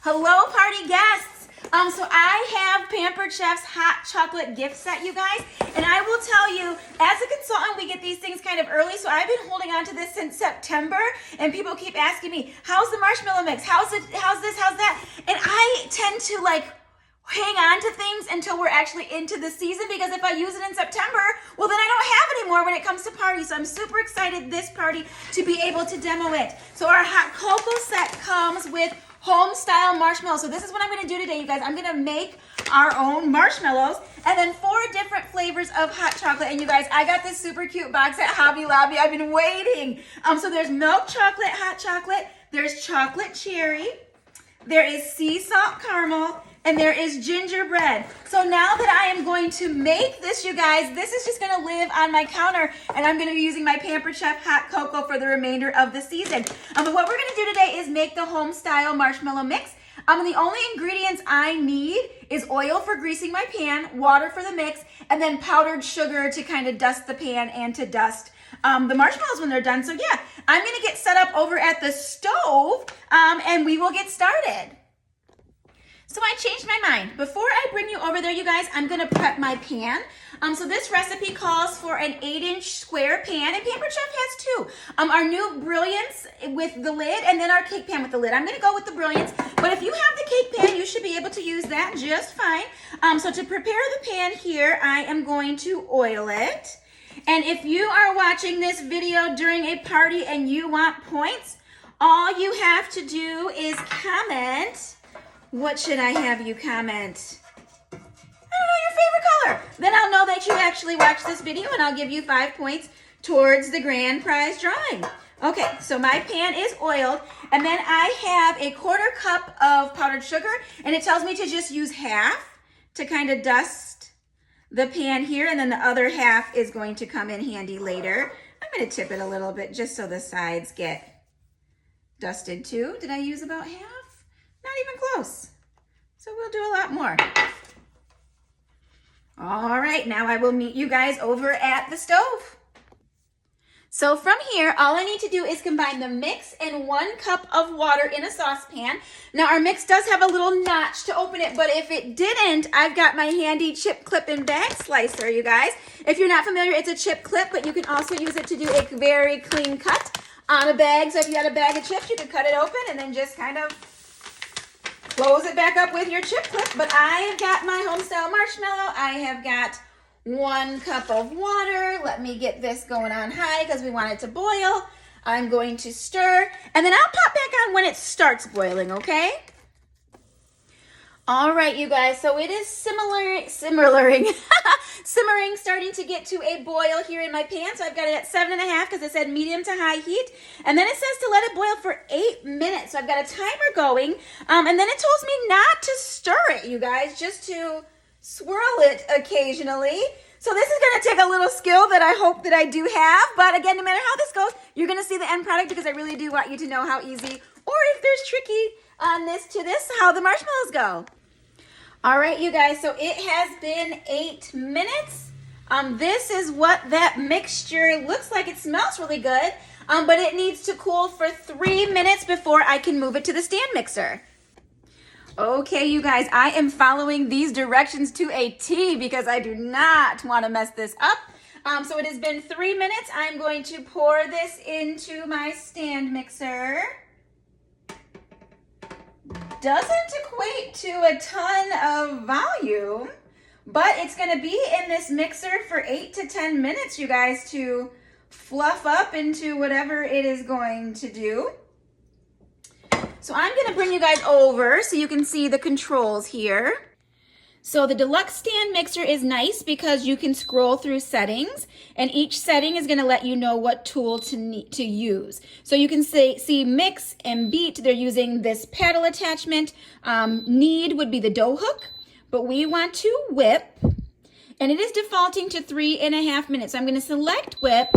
Hello, party guests. So I have Pampered Chef's hot chocolate gift set, you guys. And I will tell you, as a consultant, we get these things kind of early. So I've been holding on to this since September. And people keep asking me, how's the marshmallow mix? How's this? How's that? And I tend to hang on to things until we're actually into the season, because if I use it in September, well, then I don't have any more when it comes to parties. So I'm super excited this party to be able to demo it. So our hot cocoa set comes with home style marshmallows. So this is what I'm gonna do today, you guys. I'm gonna make our own marshmallows and then 4 different flavors of hot chocolate. And you guys, I got this super cute box at Hobby Lobby. I've been waiting. So there's milk chocolate, hot chocolate, there's chocolate cherry, there is sea salt caramel, and there is gingerbread. So now that I am going to make this, you guys, this is just gonna live on my counter, and I'm gonna be using my Pampered Chef hot cocoa for the remainder of the season. But what we're gonna do today is make the home style marshmallow mix. And the only ingredients I need is oil for greasing my pan, water for the mix, and then powdered sugar to kind of dust the pan and to dust the marshmallows when they're done. So yeah, I'm gonna get set up over at the stove, and we will get started. So I changed my mind. Before I bring you over there, you guys, I'm gonna prep my pan. So this recipe calls for an 8-inch square pan, and Pampered Chef has 2. Our new Brilliance with the lid, and then our cake pan with the lid. I'm gonna go with the Brilliance, but if you have the cake pan, you should be able to use that just fine. So to prepare the pan here, I am going to oil it. And if you are watching this video during a party and you want points, all you have to do is comment. What should I have you comment? I don't know, your favorite color. Then I'll know that you actually watched this video, and I'll give you 5 points towards the grand prize drawing. Okay, so my pan is oiled, and then I have a 1/4 cup of powdered sugar, and it tells me to just use half to kind of dust the pan here, and then the other half is going to come in handy later. I'm gonna tip it a little bit just so the sides get dusted too. Did I use about half? Not even close. So we'll do a lot more. All right, now I will meet you guys over at the stove. So from here, all I need to do is combine the mix and 1 cup of water in a saucepan. Now our mix does have a little notch to open it, but if it didn't, I've got my handy chip clip and bag slicer, you guys. If you're not familiar, it's a chip clip, but you can also use it to do a very clean cut on a bag. So if you had a bag of chips, you could cut it open and then just kind of close it back up with your chip clip. But I have got my homestyle marshmallow. I have got 1 cup of water. Let me get this going on high because we want it to boil. I'm going to stir, and then I'll pop back on when it starts boiling, okay? All right, you guys, so it is simmering, starting to get to a boil here in my pan. So I've got it at 7.5 because it said medium to high heat. And then it says to let it boil for 8 minutes. So I've got a timer going. And then it tells me not to stir it, you guys, just to swirl it occasionally. So this is gonna take a little skill that I hope that I do have. But again, no matter how this goes, you're gonna see the end product, because I really do want you to know how easy, or if there's tricky on this, how the marshmallows go. All right, you guys, so it has been 8 minutes. This is what that mixture looks like. It smells really good, but it needs to cool for 3 minutes before I can move it to the stand mixer. Okay, you guys, I am following these directions to a T because I do not want to mess this up. So it has been 3 minutes. I'm going to pour this into my stand mixer. Doesn't equate to a ton of volume, but it's going to be in this mixer for 8 to 10 minutes, you guys, to fluff up into whatever it is going to do. So I'm going to bring you guys over so you can see the controls here. So the deluxe stand mixer is nice because you can scroll through settings, and each setting is going to let you know what tool to use. So you can see mix and beat. They're using this paddle attachment. Knead would be the dough hook, but we want to whip, and it is defaulting to 3.5 minutes. So I'm going to select whip,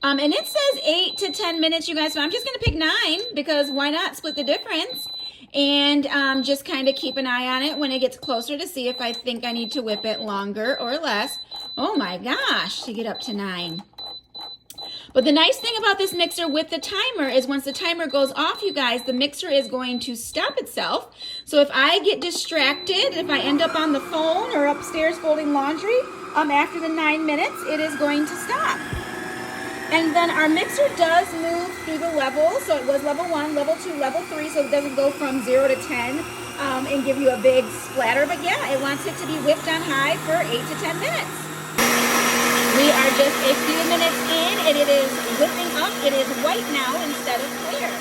and it says 8 to 10 minutes, you guys. So I'm just going to pick 9 because why not split the difference? And just kind of keep an eye on it when it gets closer to see if I think I need to whip it longer or less. Oh my gosh, to get up to 9. But the nice thing about this mixer with the timer is once the timer goes off, you guys, the mixer is going to stop itself. So if I get distracted, if I end up on the phone or upstairs folding laundry, after the 9 minutes, it is going to stop. And then our mixer does move through the levels. So it was level 1, level 2, level 3, so it doesn't go from 0 to 10 and give you a big splatter. But yeah, it wants it to be whipped on high for 8 to 10 minutes. We are just a few minutes in and it is whipping up. It is white now instead of clear.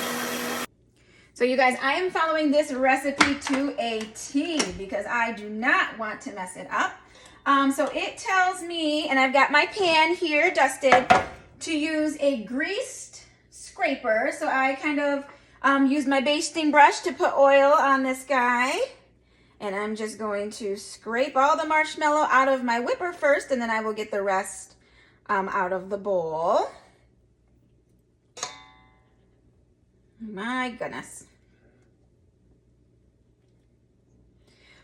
So you guys, I am following this recipe to a T because I do not want to mess it up. So it tells me, and I've got my pan here dusted, to use a greased scraper. So I kind of use my basting brush to put oil on this guy. And I'm just going to scrape all the marshmallow out of my whipper first, and then I will get the rest out of the bowl. My goodness.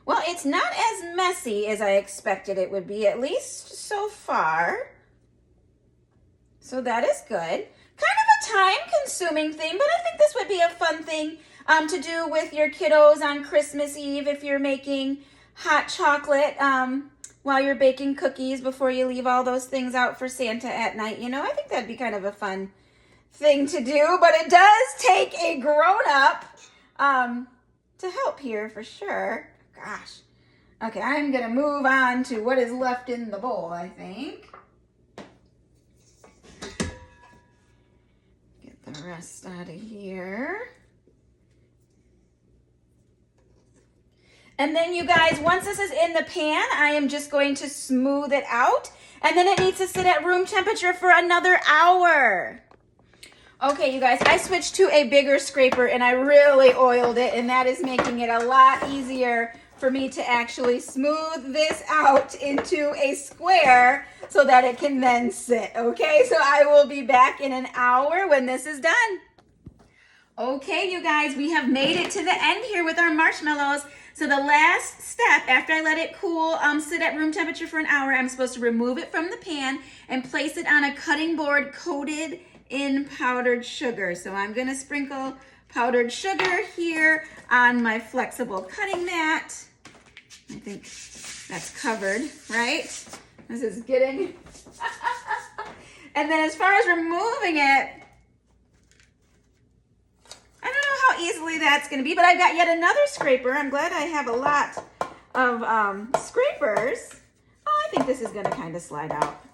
Well, it's not as messy as I expected it would be, at least so far. So that is good. Kind of a time-consuming thing, but I think this would be a fun thing to do with your kiddos on Christmas Eve if you're making hot chocolate while you're baking cookies before you leave all those things out for Santa at night. You know, I think that'd be kind of a fun thing to do, but it does take a grown-up to help here for sure. Gosh. Okay, I'm gonna move on to what is left in the bowl, I think. Get the rest out of here. And then you guys, once this is in the pan, I am just going to smooth it out. And then it needs to sit at room temperature for another hour. Okay, you guys, I switched to a bigger scraper and I really oiled it. And that is making it a lot easier for me to actually smooth this out into a square so that it can then sit. Okay, so I will be back in an hour when this is done. Okay, you guys, we have made it to the end here with our marshmallows. So the last step, after I let it cool, sit at room temperature for an hour, I'm supposed to remove it from the pan and place it on a cutting board coated in powdered sugar. So I'm gonna sprinkle powdered sugar here on my flexible cutting mat. I think that's covered, right? This is getting... And then as far as removing it, I don't know how easily that's going to be, but I've got yet another scraper. I'm glad I have a lot of scrapers. Oh, I think this is going to kind of slide out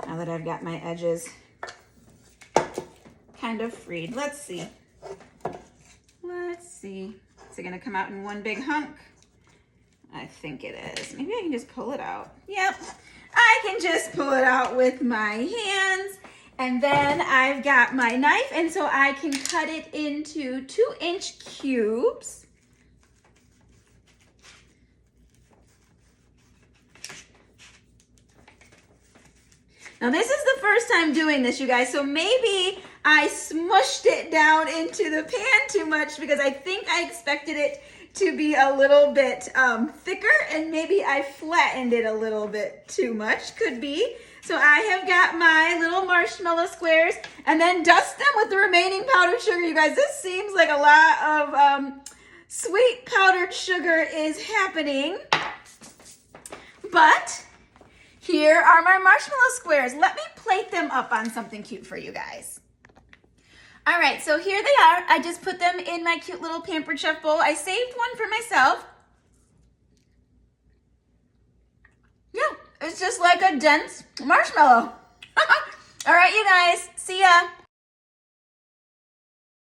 now that I've got my edges kind of freed. Let's see. Let's see. Is it going to come out in one big hunk? I think it is. Maybe I can just pull it out. Yep. I can just pull it out with my hands. And then I've got my knife, and so I can cut it into 2-inch cubes. Now this is the first time doing this, you guys, so maybe I smushed it down into the pan too much because I think I expected it to be a little bit thicker, and maybe I flattened it a little bit too much, could be. So I have got my little marshmallow squares and then dust them with the remaining powdered sugar. You guys, this seems like a lot of sweet powdered sugar is happening. But here are my marshmallow squares. Let me plate them up on something cute for you guys. All right, so here they are. I just put them in my cute little Pampered Chef bowl. I saved one for myself. Yeah, it's just like a dense marshmallow. All right, you guys, see ya.